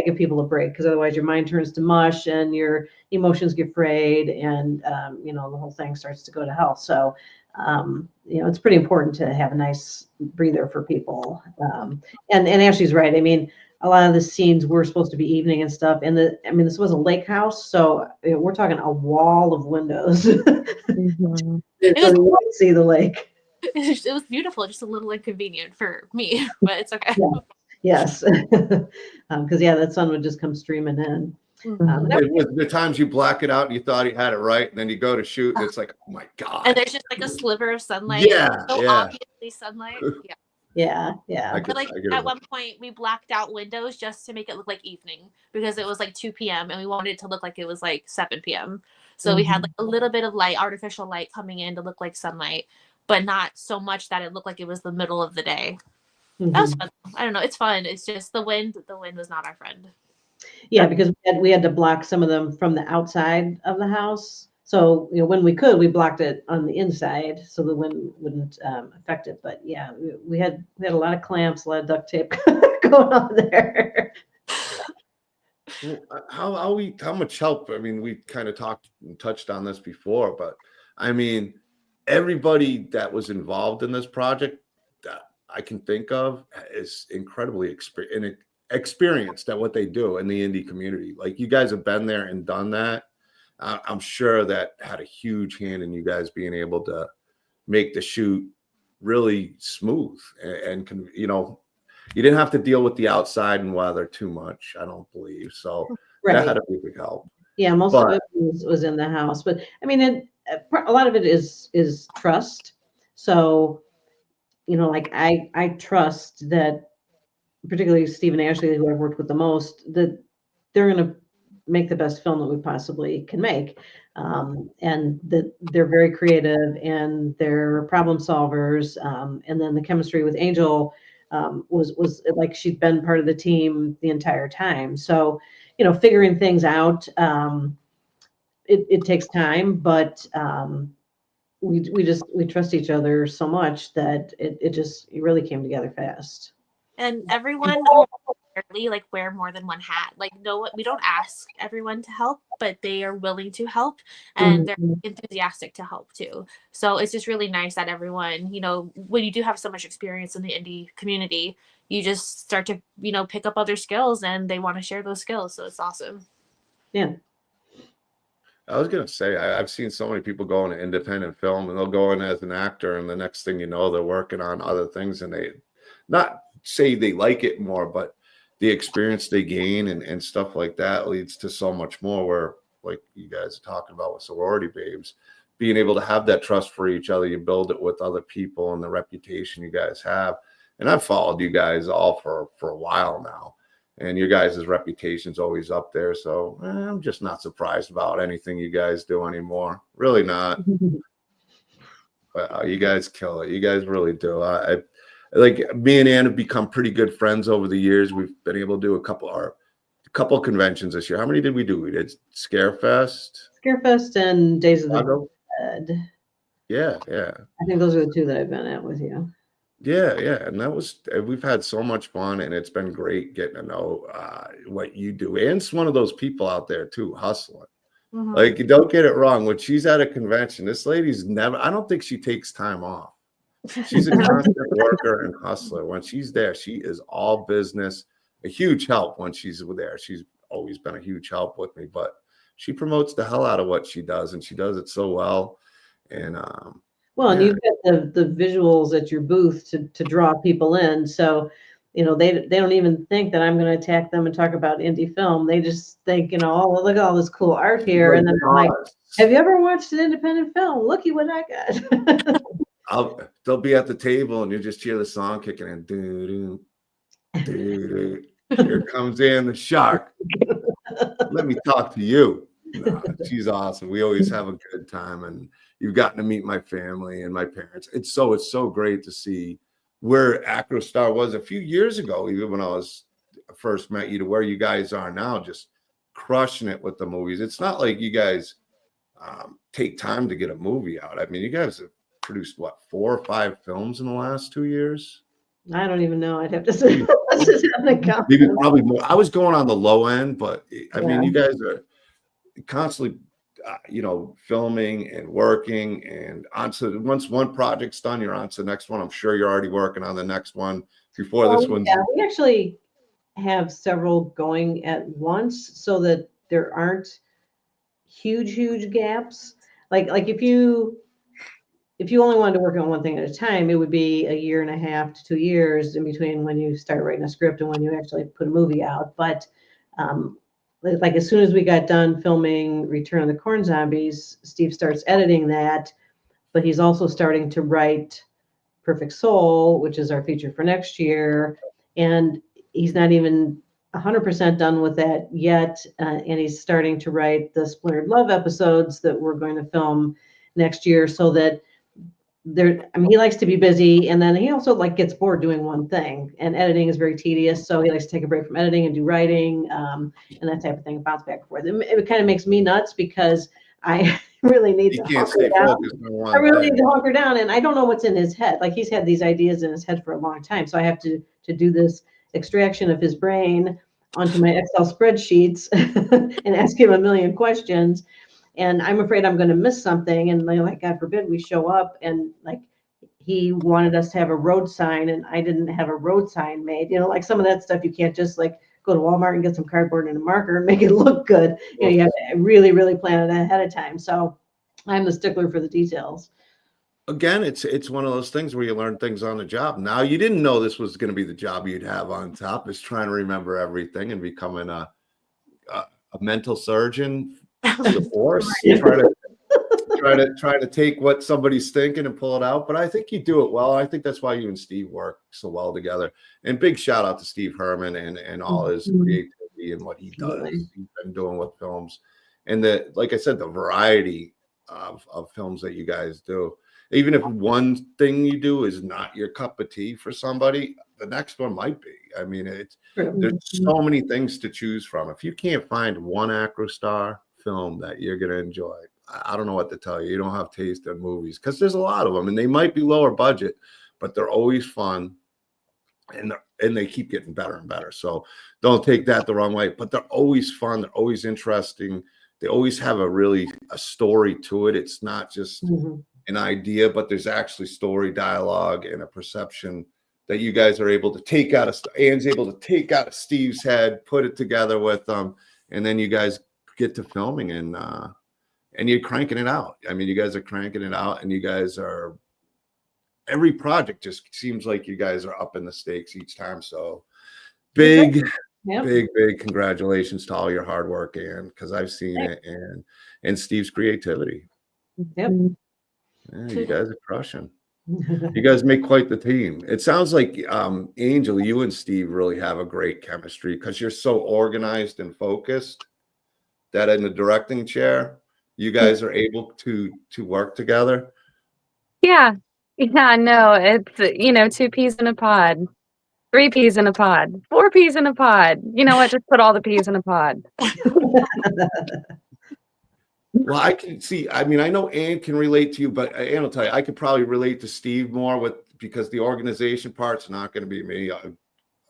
give people a break, because otherwise your mind turns to mush and your emotions get frayed, and the whole thing starts to go to hell. So it's pretty important to have a nice breather for people. And Ashley's right. I mean, a lot of the scenes were supposed to be evening and stuff. And this was a lake house, so we're talking a wall of windows.
Mm-hmm.
So you wouldn't see the lake.
It was beautiful, just a little inconvenient for me, but it's okay.
Yeah. Yes. Because that sun would just come streaming in.
The times you black it out and you thought you had it right, and then you go to shoot and it's like, oh my God.
And there's just like a sliver of sunlight.
Yeah.
So obviously sunlight. Yeah.
Yeah.
But like at one point we blacked out windows just to make it look like evening, because it was like 2 p.m. and we wanted it to look like it was like 7 p.m. So we had like a little bit of light, artificial light coming in to look like sunlight, but not so much that it looked like it was the middle of the day. That was fun. I don't know. It's fun. It's just the wind. The wind was not our friend.
Yeah, because we had to block some of them from the outside of the house. So, when we could, we blocked it on the inside so the wind wouldn't affect it. But yeah, we had a lot of clamps, a lot of duct tape going on there.
How much help? I mean, we kind of touched on this before, but I mean, everybody that was involved in this project that I can think of is incredibly experienced at what they do in the indie community. Like, you guys have been there and done that. I'm sure that had a huge hand in you guys being able to make the shoot really smooth and you didn't have to deal with the outside and weather too much, I don't believe. So that had a big help.
Yeah, most of it was in the house. But I mean, a lot of it is trust. So, like I trust that, particularly Steve and Ashley, who I've worked with the most, that they're going to make the best film that we possibly can make. And that they're very creative and they're problem solvers. And then the chemistry with Angel was like she'd been part of the team the entire time. So, figuring things out, it takes time, but we trust each other so much that it really came together fast.
And everyone rarely like wear more than one hat. Like, no, we don't ask everyone to help, but they are willing to help and they're enthusiastic to help too. So it's just really nice that everyone, when you do have so much experience in the indie community, you just start to, pick up other skills and they want to share those skills. So it's awesome.
Yeah.
I was going to say, I've seen so many people go into independent film and they'll go in as an actor and the next thing you know, they're working on other things and they not say they like it more, but the experience they gain and stuff like that leads to so much more, where like you guys are talking about with Sorority Babes, being able to have that trust for each other, you build it with other people and the reputation you guys have. And I've followed you guys all for a while now, and your guys' reputation's always up there. So I'm just not surprised about anything you guys do anymore. Really not. But you guys kill it. You guys really do. I like, me and Ann have become pretty good friends over the years. We've been able to do a couple of conventions this year. How many did we do? We did Scarefest
And Days of the Dead.
Yeah.
I think those are the two that I've been at with you.
Yeah. And we've had so much fun, and it's been great getting to know what you do. Ann's one of those people out there too, hustling. Like, you don't get it wrong. When she's at a convention, this lady's I don't think she takes time off. She's a constant worker and hustler. When she's there, she is all business. A huge help when she's there. She's always been a huge help with me, but she promotes the hell out of what she does, and she does it so well. And
and you've got the visuals at your booth to draw people in. So, they don't even think that I'm going to attack them and talk about indie film. They just think, oh, look at all this cool art here. And then I'm like, have you ever watched an independent film? Looky what I got.
They'll be at the table and you just hear the song kicking in. Doo, doo, doo, doo. Here comes Ann the shark. Let me talk to you. Nah, she's awesome. We always have a good time, and you've gotten to meet my family and my parents. It's so great to see where Acrostar was a few years ago, even when I first met you, to where you guys are now, just crushing it with the movies. It's not like you guys take time to get a movie out. I mean, you guys have produced 4 or 5 films in the last 2 years?
I don't even know. I'd have to say. Let's just have the count.
Maybe probably more. I was going on the low end, but I mean, you guys are constantly, filming and working, and once one project's done, you're on to the next one. I'm sure you're already working on the next one before this one's.
Yeah, we actually have several going at once, so that there aren't huge gaps. Like if you only wanted to work on one thing at a time, it would be 1.5 to 2 years in between when you start writing a script and when you actually put a movie out. But like as soon as we got done filming Return of the Corn Zombies, Steve starts editing that, but he's also starting to write Perfect Soul, which is our feature for next year. And he's not even 100% done with that yet, and he's starting to write the Splintered Love episodes that we're going to film next year, so that he likes to be busy, and then he also gets bored doing one thing, and editing is very tedious, so he likes to take a break from editing and do writing, and that type of thing, bounce back and forth. It kind of makes me nuts because I really need
You
to
can't
hunker
stay
down.
focused on one
I really
thing.
need to hunker down, and I don't know what's in his head. He's had these ideas in his head for a long time, so I have to do this extraction of his brain onto my Excel spreadsheets and ask him a million questions. And I'm afraid I'm going to miss something. And God forbid we show up and he wanted us to have a road sign and I didn't have a road sign made, some of that stuff you can't just go to Walmart and get some cardboard and a marker and make it look good. You have to really, really plan it ahead of time. So I'm the stickler for the details.
Again, it's one of those things where you learn things on the job. Now, you didn't know this was going to be the job you'd have on top, is trying to remember everything and becoming a mental surgeon for the force. try to take what somebody's thinking and pull it out. But I think you do it well. I think that's why you and Steve work so well together. And big shout out to Steve Herman and all his creativity and what he does. He's been doing with films, and like I said, the variety of films that you guys do. Even if one thing you do is not your cup of tea for somebody, the next one might be. I mean, there's so many things to choose from. If you can't find one Acrostar film that you're going to enjoy, I don't know what to tell you. You don't have taste in movies, because there's a lot of them, and they might be lower budget, but they're always fun, and they keep getting better and better. So don't take that the wrong way, but they're always fun. They're always interesting. They always have a story to it. It's not just an idea, but there's actually story, dialogue, and a perception that you guys are able to take out of Ann's able to take out of Steve's head, put it together with them, and then you guys get to filming and you're cranking it out. I mean, you guys are cranking it out, and you guys are, every project just seems like you guys are upping the stakes each time. So big congratulations to all your hard work, Ann, because I've seen it, and Steve's creativity.
Yep.
Yeah, you guys are crushing. You guys make quite the team. It sounds like Angel, you and Steve really have a great chemistry, because you're so organized and focused that in the directing chair, you guys are able to work together.
Yeah. No, it's 2 peas in a pod, 3 peas in a pod, 4 peas in a pod. You know what? Just put all the peas in a pod.
Well, I can see. I mean, I know Ann can relate to you, but Ann will tell you, I could probably relate to Steve more because the organization part's not going to be me.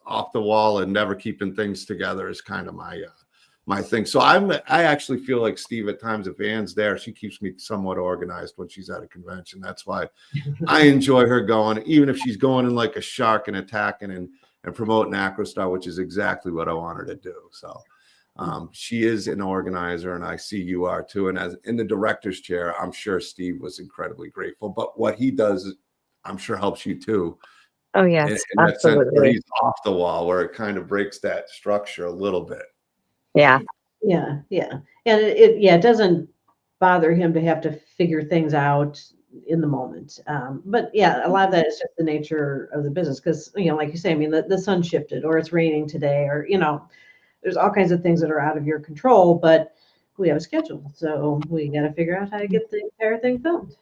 Off the wall and never keeping things together is kind of my thing. So I actually feel like Steve at times. If Ann's there, she keeps me somewhat organized when she's at a convention. That's why I enjoy her going, even if she's going in like a shark and attacking and promoting Acrostar, which is exactly what I want her to do. So. She is an organizer, and I see you are too. And as in the director's chair, I'm sure Steve was incredibly grateful. But what he does, I'm sure, helps you too.
Oh yes,
in that sense, where
absolutely.
he's off the wall, where it kind of breaks that structure a little bit.
Yeah. And it doesn't bother him to have to figure things out in the moment. But yeah, a lot of that is just the nature of the business, because like you say, I mean, the sun shifted, or it's raining today, or there's all kinds of things that are out of your control, but we have a schedule, so we got to figure out how to get the entire thing filmed.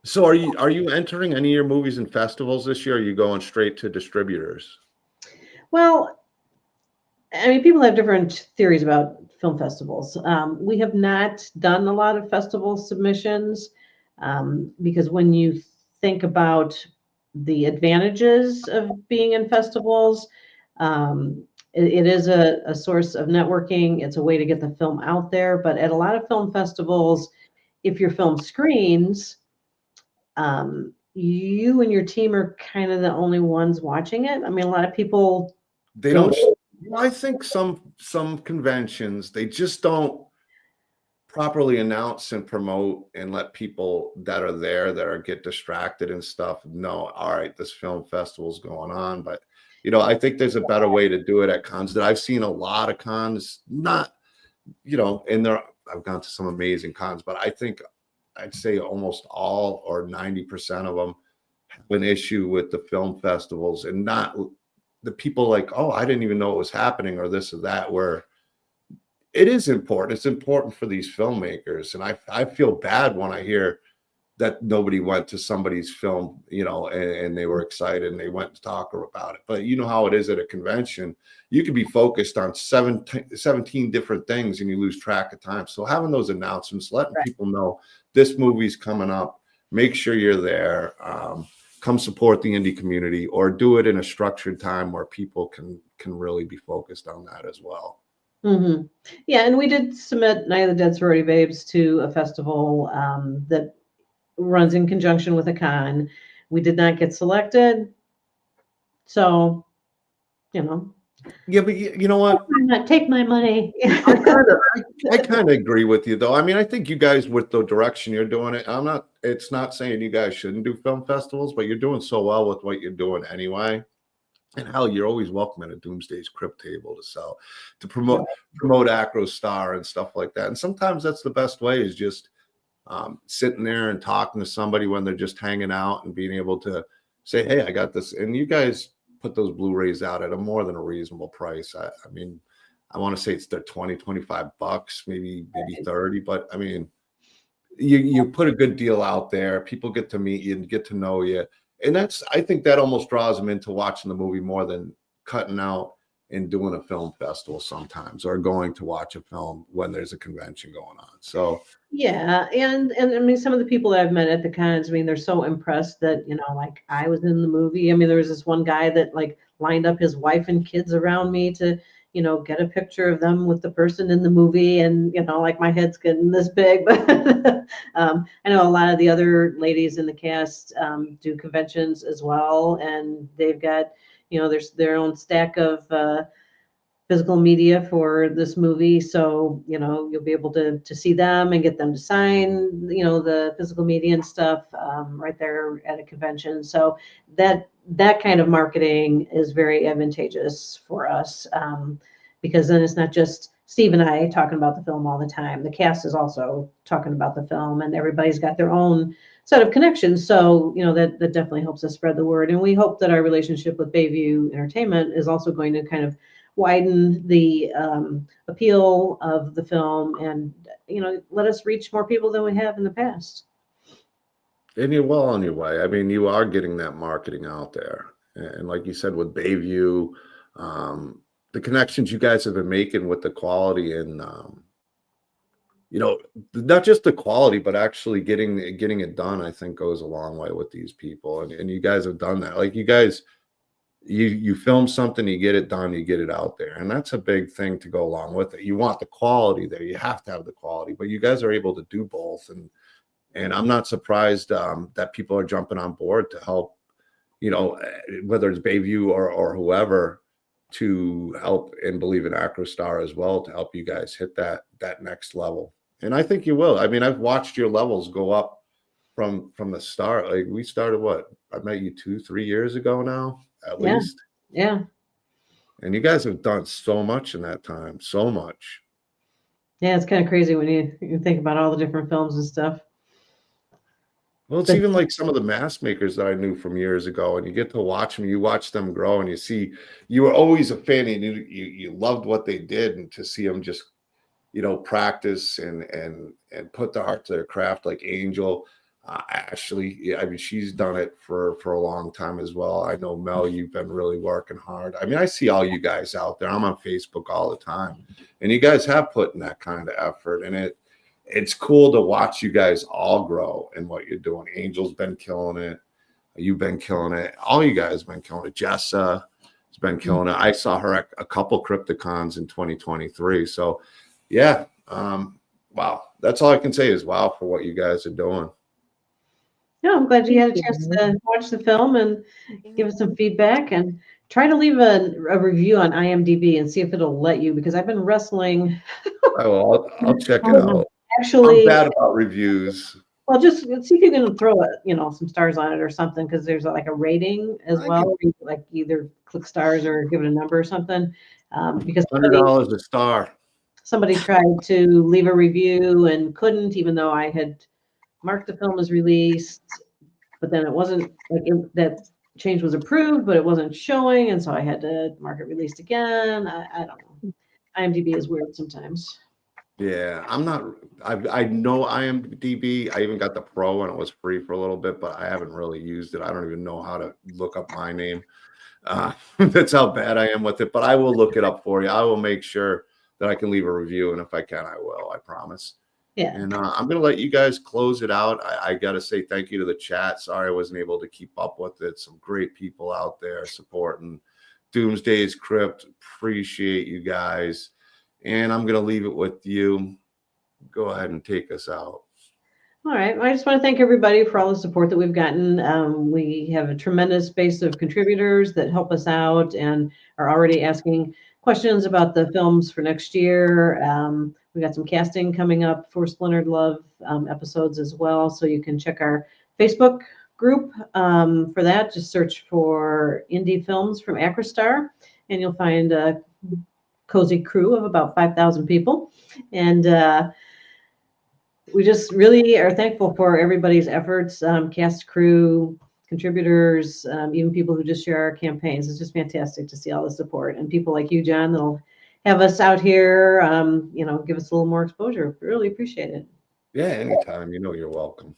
So are you entering any of your movies in festivals this year? Or are you going straight to distributors?
Well, I mean, people have different theories about film festivals. We have not done a lot of festival submissions because when you think about the advantages of being in festivals, it is a source of networking. It's a way to get the film out there. But at a lot of film festivals, if your film screens, you and your team are kind of the only ones watching it. I mean, a lot of people
don't. I think some conventions, they just don't properly announce and promote and let people that are there get distracted and stuff know, all right, this film festival's going on. But I think there's a better way to do it at cons. That I've seen a lot of cons, not and I've gone to some amazing cons, but I think I'd say almost all, or 90% of them, have an issue with the film festivals and not the people like, oh, I didn't even know it was happening, or this or that, where it is important. It's important for these filmmakers. And I feel bad when I hear that nobody went to somebody's film, and they were excited and they went to talk about it. But you know how it is at a convention. You could be focused on 17 different things and you lose track of time. So having those announcements, letting people know this movie's coming up, make sure you're there. Come support the indie community, or do it in a structured time where people can really be focused on that as well.
Mm-hmm. Yeah, and we did submit Night of the Dead Sorority Babes to a festival that runs in conjunction with a con. We did not get selected, so
Yeah, but you know what?
Take my money.
I kind of agree with you, though. I mean, I think you guys, with the direction you're doing it, it's not saying you guys shouldn't do film festivals, but you're doing so well with what you're doing anyway. And hell, you're always welcome at a Doomsday's Krypt table to promote Acrostar and stuff like that. And sometimes that's the best way, is just sitting there and talking to somebody when they're just hanging out and being able to say, hey, I got this. And you guys put those Blu-rays out at a more than a reasonable price. I mean, I want to say it's their $20-$25, maybe 30, but I mean, you put a good deal out there. People get to meet you and get to know you. And I think that almost draws them into watching the movie more than cutting out and doing a film festival sometimes, or going to watch a film when there's a convention going on. So
yeah, and I mean, some of the people that I've met at the cons, I mean, they're so impressed that, like, I was in the movie. I mean, there was this one guy that like lined up his wife and kids around me to, get a picture of them with the person in the movie. And, like, my head's getting this big, but I know a lot of the other ladies in the cast do conventions as well. And they've got, there's their own stack of physical media for this movie. So, you'll be able to see them and get them to sign, the physical media and stuff right there at a convention. So that kind of marketing is very advantageous for us, because then it's not just Steve and I talking about the film all the time. The cast is also talking about the film, and everybody's got their own set of connections. So, that definitely helps us spread the word. And we hope that our relationship with Bayview Entertainment is also going to kind of widen the appeal of the film, and let us reach more people than we have in the past.
And you're well on your way. I mean, you are getting that marketing out there. And like you said, with Bayview, the connections you guys have been making with the quality, and not just the quality, but actually getting it done, I think goes a long way with these people. And you guys have done that. Like, you guys, you film something, you get it done, you get it out there. And that's a big thing to go along with it. You want the quality there. You have to have the quality, but you guys are able to do both. And I'm not surprised that people are jumping on board to help, whether it's Bayview or whoever, to help and believe in Acrostar as well, to help you guys hit that next level. And I think you will. I mean, I've watched your levels go up from the start. Like, we started, I met you 2-3 years ago now, at least.
Yeah.
And you guys have done so much in that time, so much.
Yeah, it's kind of crazy when you think about all the different films and stuff.
Well, it's even like some of the mask makers that I knew from years ago, and you get to watch them, you watch them grow, and you see, you were always a fan, and you loved what they did, and to see them just, practice and put their heart to their craft, like Angel, Ashley. I mean, she's done it for a long time as well. I know, Mel, you've been really working hard. I mean, I see all you guys out there. I'm on Facebook all the time, and you guys have put in that kind of effort, and it's cool to watch you guys all grow in what you're doing. Angel's been killing it. You've been killing it. All you guys have been killing it. Jessa has been killing it. I saw her at a couple Krypticons in 2023. So, yeah. Wow. That's all I can say is wow for what you guys are doing.
Yeah, I'm glad you had a chance to watch the film and give us some feedback, and try to leave a review on IMDb and see if it'll let you, because I've been wrestling.
I'll check it out.
Actually,
I'm bad about reviews.
Well, just see if you can throw some stars on it or something, because there's like a rating as well. Like, either click stars or give it a number or something. Because
$100 a star.
Somebody tried to leave a review and couldn't, even though I had marked the film as released, but then it wasn't like that change was approved, but it wasn't showing, and so I had to mark it released again. I don't know. IMDb is weird sometimes.
Yeah, I'm not. I know IMDb. I even got the Pro and it was free for a little bit, but I haven't really used it. I don't even know how to look up my name. That's how bad I am with it. But I will look it up for you. I will make sure that I can leave a review, and if I can, I will. I promise.
Yeah.
And I'm going to let you guys close it out. I got to say thank you to the chat. Sorry I wasn't able to keep up with it. Some great people out there supporting Doomsday's Krypt. Appreciate you guys. And I'm going to leave it with you. Go ahead and take us out.
All right. Well, I just want to thank everybody for all the support that we've gotten. We have a tremendous base of contributors that help us out and are already asking questions about the films for next year. We got some casting coming up for Splintered Love episodes as well. So you can check our Facebook group for that. Just search for indie films from Acrostar, and you'll find a cozy crew of about 5,000 people. And we just really are thankful for everybody's efforts, cast, crew, contributors, even people who just share our campaigns. It's just fantastic to see all the support and people like you, John, that'll have us out here, give us a little more exposure. Really appreciate it.
Yeah, anytime. You know you're welcome.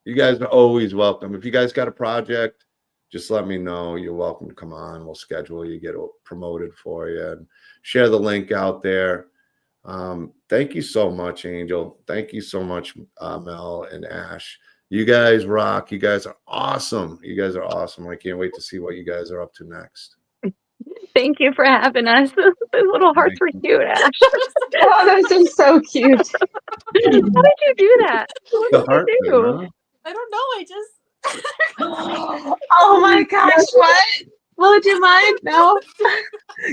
You guys are always welcome. If you guys got a project, just let me know. You're welcome to come on. We'll schedule you, get it promoted for you, and share the link out there. Thank you so much, Angel. Thank you so much, Mel and Ash. You guys rock. You guys are awesome. You guys are awesome. I can't wait to see what you guys are up to next.
Thank you for having us. Those little hearts were cute, Ash.
Oh, those are so cute.
How did you do that? What
The
did
heart
you
thing,
do?
huh?
I don't know. I just.
Oh my gosh, what? Would you mind? No.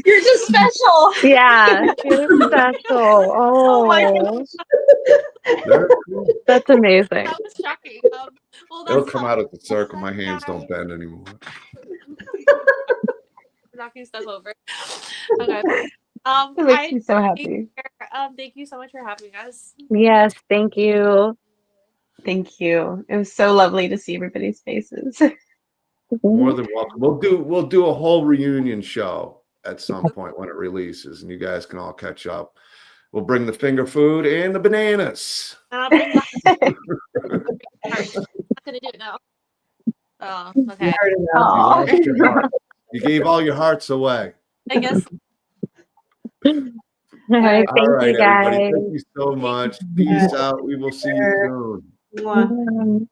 You're just special.
Yeah, you're special.
Oh my
Oh,
Very cool.
that's amazing.
That was shocking. Well,
It'll
that's
come
all.
out of the circle. My hands don't bend anymore.
Knocking stuff over. Okay.
That makes
I
me so happy.
thank you so much for having us.
Yes, thank you.
Thank you. It was so lovely to see everybody's faces.
More than welcome. We'll do a whole reunion show at some point when it releases, and you guys can all catch up. We'll bring the finger food and the bananas.
And I'll bring the heart. I'm not gonna do it now. Oh, okay.
Aw.
You lost your heart. You gave all your hearts away.
I guess.
All right,
All
thank
right,
you
everybody.
guys.
Thank you so much. Peace out. We will see you soon.
Mwah.